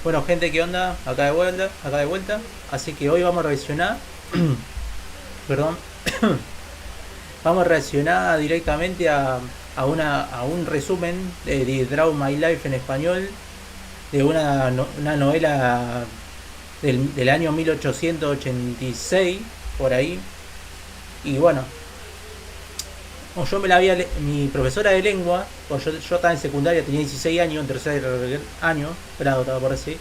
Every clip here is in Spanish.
Bueno gente, ¿qué onda? Acá de vuelta. Así que hoy vamos a reaccionar. Perdón. Vamos a reaccionar directamente a un resumen de Draw My Life en español. De una novela del año 1886, por ahí. Y bueno, yo me la había mi profesora de lengua, pues yo estaba en secundaria, tenía 16 años, en tercer año, grado estaba por así,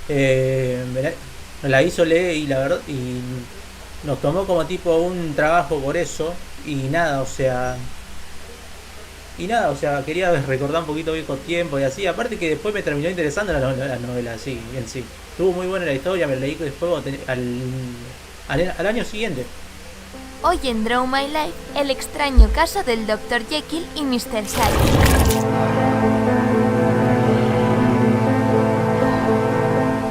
me la hizo leer y la verdad, y nos tomó como tipo un trabajo por eso, y nada, o sea, quería recordar un poquito bien con tiempo y así, aparte que después me terminó interesando la novela así, en sí. Estuvo muy buena la historia, me la leí después al año siguiente. Hoy en Draw My Life, el extraño caso del Dr. Jekyll y Mr. Hyde.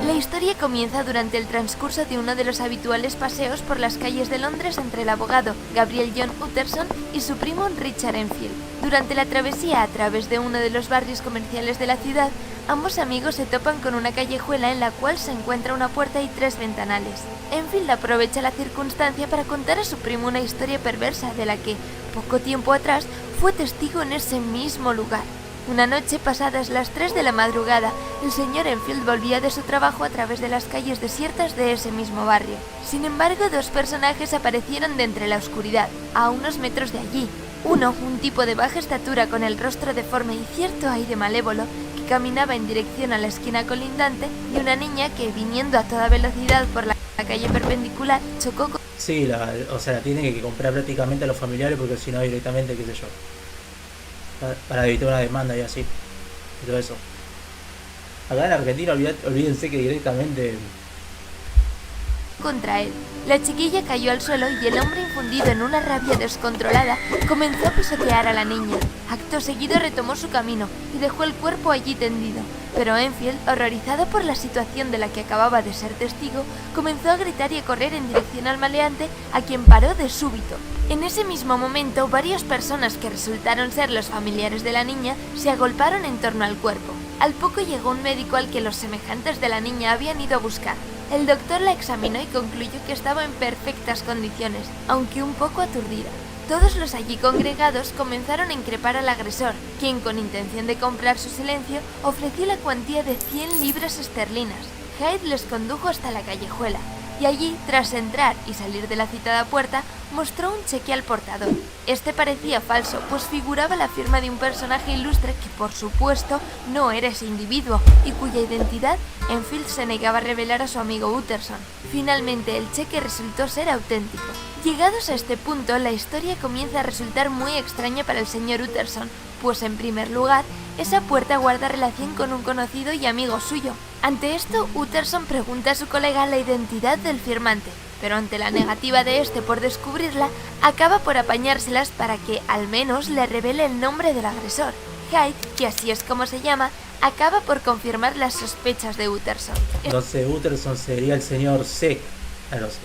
La historia comienza durante el transcurso de uno de los habituales paseos por las calles de Londres entre el abogado Gabriel John Utterson y su primo Richard Enfield. Durante la travesía a través de uno de los barrios comerciales de la ciudad, ambos amigos se topan con una callejuela en la cual se encuentra una puerta y 3 ventanales. Enfield aprovecha la circunstancia para contar a su primo una historia perversa de la que, poco tiempo atrás, fue testigo en ese mismo lugar. Una noche, pasadas las 3 de la madrugada, el señor Enfield volvía de su trabajo a través de las calles desiertas de ese mismo barrio. Sin embargo, 2 personajes aparecieron de entre la oscuridad, a unos metros de allí. Uno, un tipo de baja estatura con el rostro deforme y cierto aire malévolo, que caminaba en dirección a la esquina colindante, y una niña que, viniendo a toda velocidad por la calle perpendicular, chocó con... Sí, la tiene que comprar prácticamente a los familiares porque si no directamente, qué sé yo, para evitar una demanda y así, y todo eso. Acá en Argentina olvídense que directamente... contra él. La chiquilla cayó al suelo y el hombre, infundido en una rabia descontrolada, comenzó a pisotear a la niña. Acto seguido retomó su camino y dejó el cuerpo allí tendido. Pero Enfield, horrorizado por la situación de la que acababa de ser testigo, comenzó a gritar y a correr en dirección al maleante, a quien paró de súbito. En ese mismo momento, varias personas que resultaron ser los familiares de la niña se agolparon en torno al cuerpo. Al poco llegó un médico al que los semejantes de la niña habían ido a buscar. El doctor la examinó y concluyó que estaba en perfectas condiciones, aunque un poco aturdida. Todos los allí congregados comenzaron a increpar al agresor, quien, con intención de comprar su silencio, ofreció la cuantía de 100 libras esterlinas. Hyde les condujo hasta la callejuela, y allí, tras entrar y salir de la citada puerta, mostró un cheque al portador. Este parecía falso, pues figuraba la firma de un personaje ilustre que, por supuesto, no era ese individuo, y cuya identidad Enfield se negaba a revelar a su amigo Utterson. Finalmente, el cheque resultó ser auténtico. Llegados a este punto, la historia comienza a resultar muy extraña para el señor Utterson, pues en primer lugar, esa puerta guarda relación con un conocido y amigo suyo. Ante esto, Utterson pregunta a su colega la identidad del firmante, pero ante la negativa de este por descubrirla, acaba por apañárselas para que al menos le revele el nombre del agresor. Hyde, que así es como se llama, acaba por confirmar las sospechas de Utterson. Entonces Utterson sería el señor C. Claro, sí.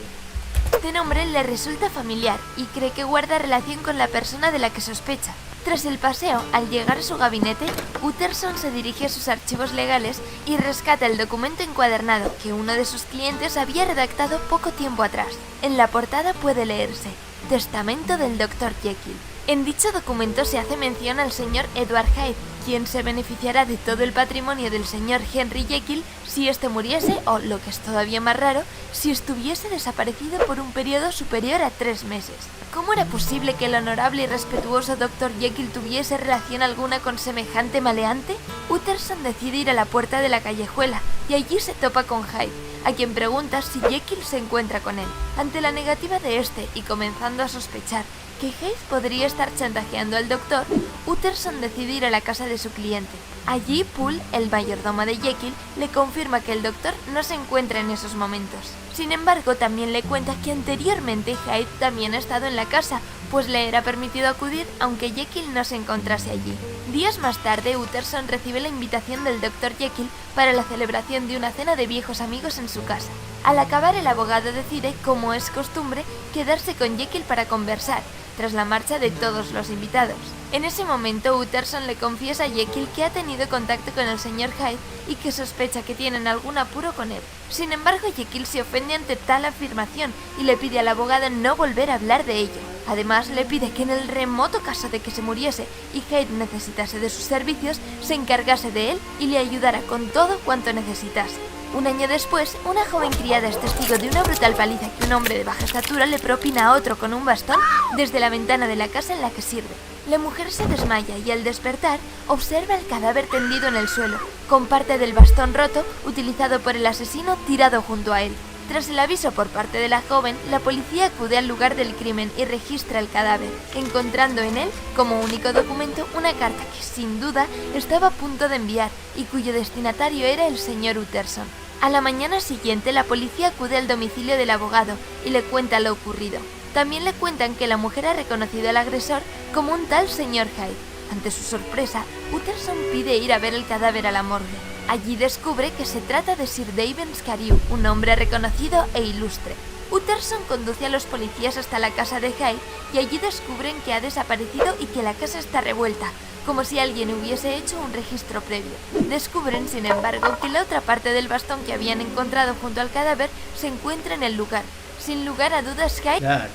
Este nombre le resulta familiar y cree que guarda relación con la persona de la que sospecha. Tras el paseo, al llegar a su gabinete, Utterson se dirige a sus archivos legales y rescata el documento encuadernado que uno de sus clientes había redactado poco tiempo atrás. En la portada puede leerse: Testamento del Dr. Jekyll. En dicho documento se hace mención al señor Edward Hyde, quien se beneficiará de todo el patrimonio del señor Henry Jekyll si éste muriese o, lo que es todavía más raro, si estuviese desaparecido por un periodo superior a 3 meses. ¿Cómo era posible que el honorable y respetuoso Dr. Jekyll tuviese relación alguna con semejante maleante? Utterson decide ir a la puerta de la callejuela y allí se topa con Hyde, a quien pregunta si Jekyll se encuentra con él. Ante la negativa de este y comenzando a sospechar que Hyde podría estar chantajeando al doctor, Utterson decide ir a la casa de su cliente. Allí, Poole, el mayordomo de Jekyll, le confirma que el doctor no se encuentra en esos momentos. Sin embargo, también le cuenta que anteriormente Hyde también ha estado en la casa, pues le era permitido acudir aunque Jekyll no se encontrase allí. Días más tarde, Utterson recibe la invitación del Dr. Jekyll para la celebración de una cena de viejos amigos en su casa. Al acabar, el abogado decide, como es costumbre, quedarse con Jekyll para conversar, tras la marcha de todos los invitados. En ese momento, Utterson le confiesa a Jekyll que ha tenido contacto con el señor Hyde y que sospecha que tienen algún apuro con él. Sin embargo, Jekyll se ofende ante tal afirmación y le pide al abogado no volver a hablar de ello. Además, le pide que en el remoto caso de que se muriese y Hyde necesitase de sus servicios, se encargase de él y le ayudara con todo cuanto necesitase. Un año después, una joven criada es testigo de una brutal paliza que un hombre de baja estatura le propina a otro con un bastón desde la ventana de la casa en la que sirve. La mujer se desmaya y al despertar observa el cadáver tendido en el suelo, con parte del bastón roto utilizado por el asesino tirado junto a él. Tras el aviso por parte de la joven, la policía acude al lugar del crimen y registra el cadáver, encontrando en él, como único documento, una carta que sin duda estaba a punto de enviar y cuyo destinatario era el señor Utterson. A la mañana siguiente, la policía acude al domicilio del abogado y le cuenta lo ocurrido. También le cuentan que la mujer ha reconocido al agresor como un tal señor Hyde. Ante su sorpresa, Utterson pide ir a ver el cadáver a la morgue. Allí descubre que se trata de Sir David Carew, un hombre reconocido e ilustre. Utterson conduce a los policías hasta la casa de Hyde y allí descubren que ha desaparecido y que la casa está revuelta, como si alguien hubiese hecho un registro previo. Descubren, sin embargo, que la otra parte del bastón que habían encontrado junto al cadáver se encuentra en el lugar. Sin lugar a dudas, Hyde Claro,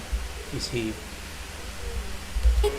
y sí.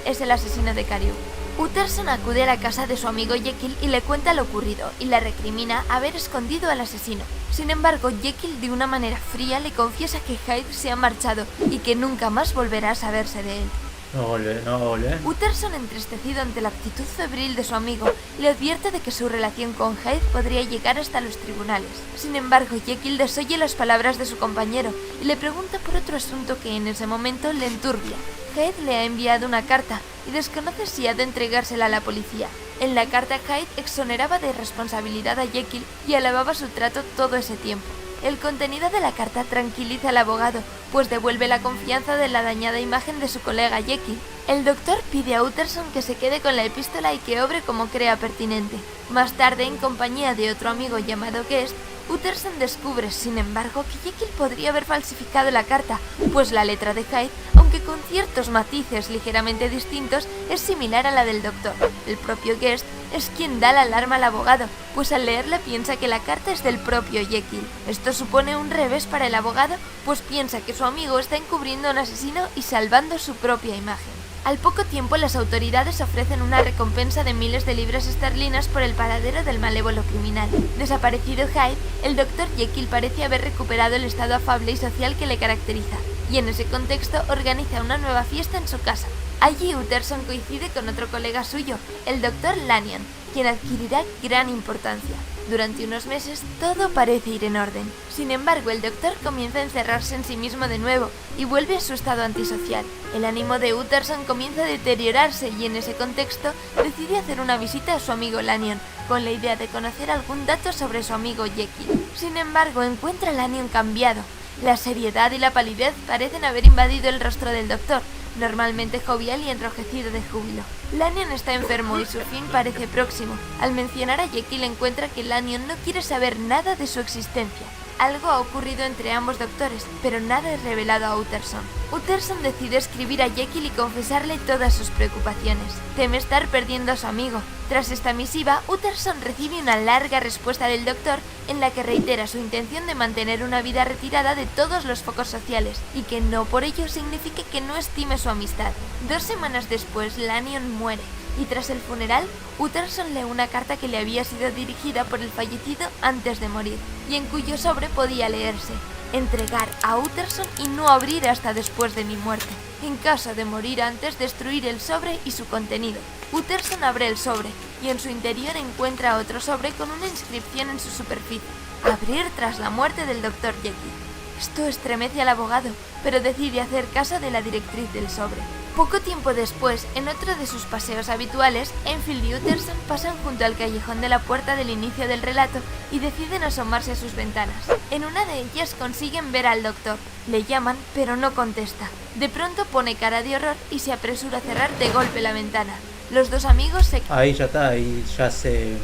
es el asesino de Carew. Utterson acude a la casa de su amigo Jekyll y le cuenta lo ocurrido y le recrimina haber escondido al asesino. Sin embargo, Jekyll de una manera fría le confiesa que Hyde se ha marchado y que nunca más volverá a saberse de él. No va a volver. Utterson, entristecido ante la actitud febril de su amigo, le advierte de que su relación con Hyde podría llegar hasta los tribunales. Sin embargo, Jekyll desoye las palabras de su compañero y le pregunta por otro asunto que en ese momento le enturbia. Hyde le ha enviado una carta y desconoce si ha de entregársela a la policía. En la carta, Hyde exoneraba de responsabilidad a Jekyll y alababa su trato todo ese tiempo. El contenido de la carta tranquiliza al abogado, pues devuelve la confianza de la dañada imagen de su colega Jekyll. El doctor pide a Utterson que se quede con la epístola y que obre como crea pertinente. Más tarde, en compañía de otro amigo llamado Guest, Utterson descubre, sin embargo, que Jekyll podría haber falsificado la carta, pues la letra de Hyde, aunque con ciertos matices ligeramente distintos, es similar a la del doctor. El propio Guest es quien da la alarma al abogado, pues al leerla piensa que la carta es del propio Jekyll. Esto supone un revés para el abogado, pues piensa que su amigo está encubriendo a un asesino y salvando su propia imagen. Al poco tiempo, las autoridades ofrecen una recompensa de miles de libras esterlinas por el paradero del malévolo criminal. Desaparecido Hyde, el Dr. Jekyll parece haber recuperado el estado afable y social que le caracteriza, y en ese contexto organiza una nueva fiesta en su casa. Allí Utterson coincide con otro colega suyo, el Dr. Lanyon, quien adquirirá gran importancia. Durante unos meses todo parece ir en orden. Sin embargo, el doctor comienza a encerrarse en sí mismo de nuevo y vuelve a su estado antisocial. El ánimo de Utterson comienza a deteriorarse y en ese contexto decide hacer una visita a su amigo Lanyon, con la idea de conocer algún dato sobre su amigo Jekyll. Sin embargo, encuentra a Lanyon cambiado. La seriedad y la palidez parecen haber invadido el rostro del doctor, normalmente jovial y enrojecido de júbilo. Lanyon está enfermo y su fin parece próximo. Al mencionar a Jekyll encuentra que Lanyon no quiere saber nada de su existencia. Algo ha ocurrido entre ambos doctores, pero nada es revelado a Utterson. Utterson decide escribir a Jekyll y confesarle todas sus preocupaciones. Teme estar perdiendo a su amigo. Tras esta misiva, Utterson recibe una larga respuesta del doctor en la que reitera su intención de mantener una vida retirada de todos los focos sociales y que no por ello signifique que no estime su amistad. 2 semanas después, Lanyon muere. Y tras el funeral, Utterson lee una carta que le había sido dirigida por el fallecido antes de morir, y en cuyo sobre podía leerse: entregar a Utterson y no abrir hasta después de mi muerte. En caso de morir antes, destruir el sobre y su contenido. Utterson abre el sobre, y en su interior encuentra otro sobre con una inscripción en su superficie: abrir tras la muerte del Dr. Jekyll. Esto estremece al abogado, pero decide hacer caso de la directriz del sobre. Poco tiempo después, en otro de sus paseos habituales, Enfield y Utterson pasan junto al callejón de la puerta del inicio del relato y deciden asomarse a sus ventanas. En una de ellas consiguen ver al doctor. Le llaman, pero no contesta. De pronto pone cara de horror y se apresura a cerrar de golpe la ventana. Los dos amigos se Ahí ya está, ahí ya se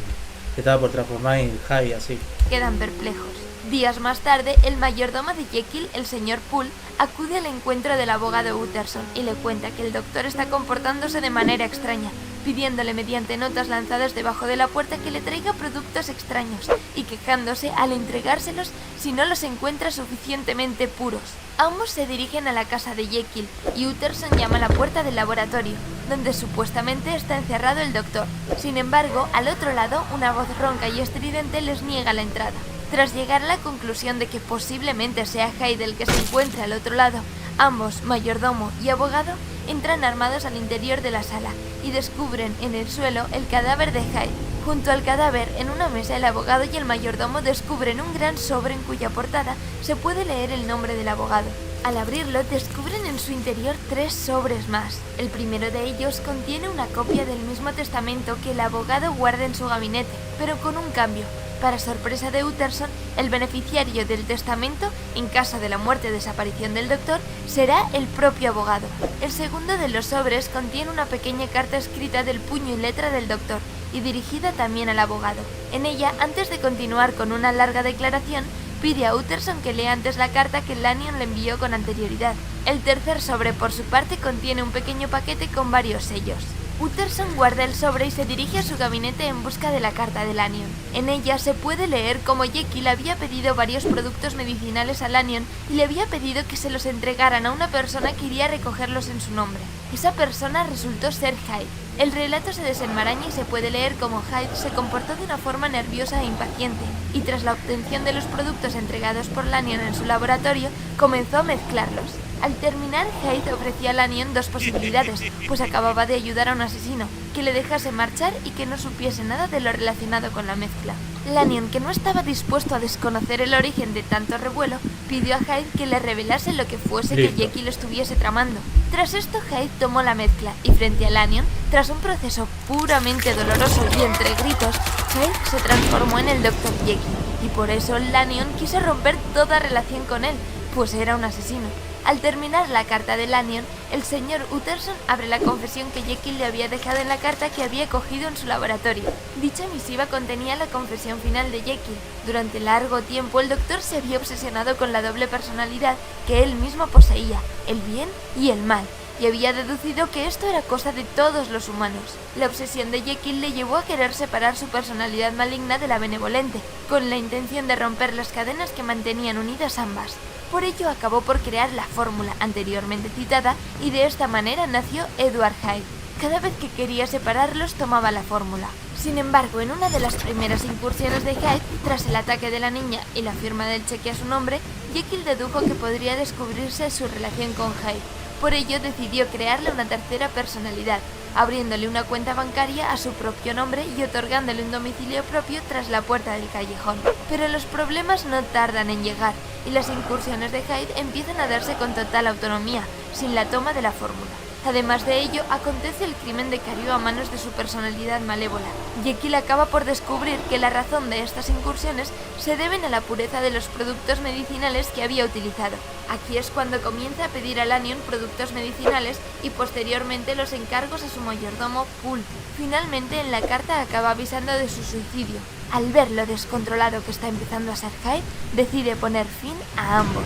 estaba por transformar en Hyde así. quedan perplejos. Días más tarde, el mayordomo de Jekyll, el señor Poole, acude al encuentro del abogado Utterson y le cuenta que el doctor está comportándose de manera extraña, pidiéndole mediante notas lanzadas debajo de la puerta que le traiga productos extraños y quejándose al entregárselos si no los encuentra suficientemente puros. Ambos se dirigen a la casa de Jekyll y Utterson llama a la puerta del laboratorio, donde supuestamente está encerrado el doctor. Sin embargo, al otro lado, una voz ronca y estridente les niega la entrada. Tras llegar a la conclusión de que posiblemente sea Hyde el que se encuentre al otro lado, ambos, mayordomo y abogado, entran armados al interior de la sala y descubren en el suelo el cadáver de Hyde. Junto al cadáver, en una mesa, el abogado y el mayordomo descubren un gran sobre en cuya portada se puede leer el nombre del abogado. Al abrirlo, descubren en su interior 3 sobres más. El primero de ellos contiene una copia del mismo testamento que el abogado guarda en su gabinete, pero con un cambio. Para sorpresa de Utterson, el beneficiario del testamento, en caso de la muerte o desaparición del doctor, será el propio abogado. El segundo de los sobres contiene una pequeña carta escrita del puño y letra del doctor, y dirigida también al abogado. En ella, antes de continuar con una larga declaración, pide a Utterson que lea antes la carta que Lanyon le envió con anterioridad. El tercer sobre, por su parte, contiene un pequeño paquete con varios sellos. Utterson guarda el sobre y se dirige a su gabinete en busca de la carta de Lanyon. En ella se puede leer cómo Jekyll había pedido varios productos medicinales a Lanyon y le había pedido que se los entregaran a una persona que iría a recogerlos en su nombre. Esa persona resultó ser Hyde. El relato se desenmaraña y se puede leer cómo Hyde se comportó de una forma nerviosa e impaciente, y tras la obtención de los productos entregados por Lanyon en su laboratorio, comenzó a mezclarlos. Al terminar, Hyde ofrecía a Lanyon 2 posibilidades, pues acababa de ayudar a un asesino, que le dejase marchar y que no supiese nada de lo relacionado con la mezcla. Lanyon, que no estaba dispuesto a desconocer el origen de tanto revuelo, pidió a Hyde que le revelase lo que fuese que Jekyll estuviese tramando. Tras esto, Hyde tomó la mezcla y frente a Lanyon, tras un proceso puramente doloroso y entre gritos, Hyde se transformó en el Dr. Jekyll, y por eso Lanyon quiso romper toda relación con él, pues era un asesino. Al terminar la carta de Lanyon, el señor Utterson abre la confesión que Jekyll le había dejado en la carta que había cogido en su laboratorio. Dicha misiva contenía la confesión final de Jekyll. Durante largo tiempo el doctor se había obsesionado con la doble personalidad que él mismo poseía, el bien y el mal, y había deducido que esto era cosa de todos los humanos. La obsesión de Jekyll le llevó a querer separar su personalidad maligna de la benevolente, con la intención de romper las cadenas que mantenían unidas ambas. Por ello acabó por crear la fórmula anteriormente citada y de esta manera nació Edward Hyde. Cada vez que quería separarlos tomaba la fórmula. Sin embargo, en una de las primeras incursiones de Hyde, tras el ataque de la niña y la firma del cheque a su nombre, Jekyll dedujo que podría descubrirse su relación con Hyde. Por ello decidió crearle una tercera personalidad, abriéndole una cuenta bancaria a su propio nombre y otorgándole un domicilio propio tras la puerta del callejón. Pero los problemas no tardan en llegar, y las incursiones de Hyde empiezan a darse con total autonomía, sin la toma de la fórmula. Además de ello, acontece el crimen de Cario a manos de su personalidad malévola. Jekyll acaba por descubrir que la razón de estas incursiones se deben a la pureza de los productos medicinales que había utilizado. Aquí es cuando comienza a pedir a Lanyon productos medicinales y posteriormente los encargos a su mayordomo Poole. Finalmente, en la carta acaba avisando de su suicidio. Al ver lo descontrolado que está empezando a ser Hyde, decide poner fin a ambos.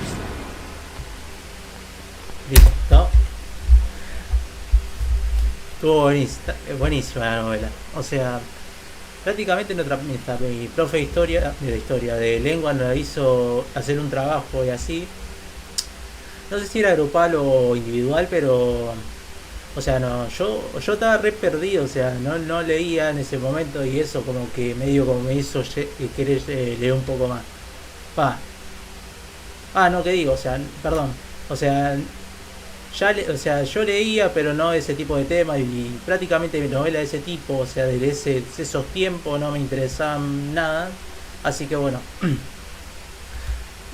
Listo. Estuvo buenísima la novela. O sea, prácticamente mi profe de lengua nos hizo hacer un trabajo y así. No sé si era grupal o individual, pero... O sea, no, yo estaba re perdido, o sea, no leía en ese momento y eso como que medio como me hizo querer leer un poco más. No, ¿qué digo? O sea, perdón. O sea... yo leía, pero no ese tipo de temas y prácticamente novelas de ese tipo, o sea, de esos tiempos no me interesaban nada, así que bueno,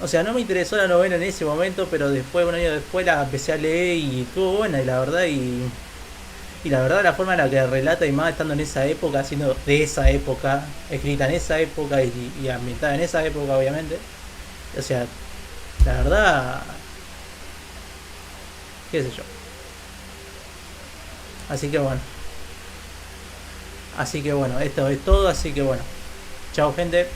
o sea, no me interesó la novela en ese momento, pero después, un año después la empecé a leer y estuvo buena y la verdad la forma en la que relata y más estando en esa época, siendo de esa época, escrita en esa época y ambientada en esa época obviamente, o sea, la verdad... qué sé yo. Así que bueno, esto es todo, así que bueno. Chao gente.